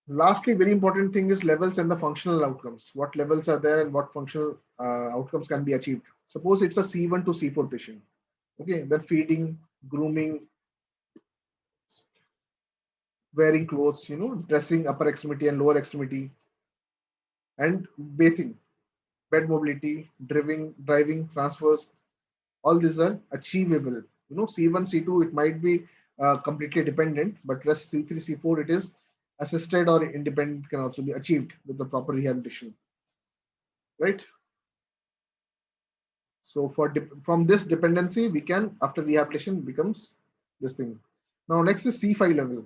Lastly, very important thing is levels and the functional outcomes. What levels are there and what functional outcomes can be achieved. Suppose it's a C1 to C4 patient. Okay, then feeding, grooming, wearing clothes, dressing upper extremity and lower extremity, and bathing, bed mobility, driving, transfers. All these are achievable. C1, C2, it might be completely dependent, but rest C3, C4, it is assisted or independent, can also be achieved with the proper rehabilitation, right? So from this dependency, we can, after rehabilitation, becomes this thing. Now next is C5 level.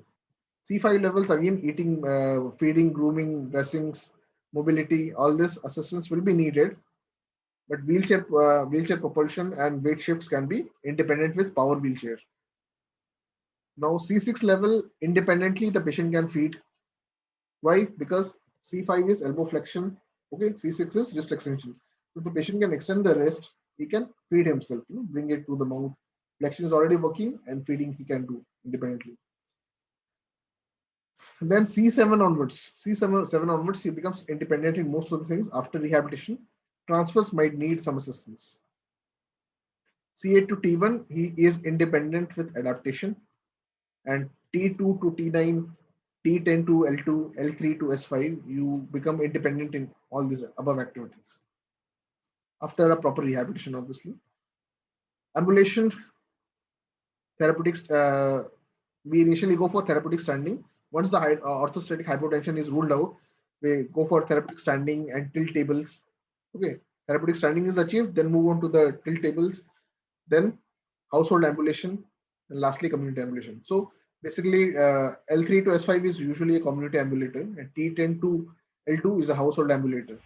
C5 levels, again, eating, feeding, grooming, dressings, mobility, all this assistance will be needed. But wheelchair propulsion and weight shifts can be independent with power wheelchair. Now C6 level, independently the patient can feed. Why? Because C5 is elbow flexion. Okay, C6 is wrist extension. So the patient can extend the wrist, he can feed himself, bring it to the mouth. Flexion is already working and feeding he can do independently. And then C7 onwards, he becomes independent in most of the things after rehabilitation. Transfers might need some assistance. C8 to T1, he is independent with adaptation. And T2 to T9, T10 to L2, L3 to S5, you become independent in all these above activities after a proper rehabilitation, obviously. Ambulation therapeutics, we initially go for therapeutic standing. Once the orthostatic hypotension is ruled out, we go for therapeutic standing and tilt tables. Okay, therapeutic standing is achieved, then move on to the tilt tables, then household ambulation, and lastly community ambulation. So basically, L3 to S5 is usually a community ambulator, and T10 to L2 is a household ambulator.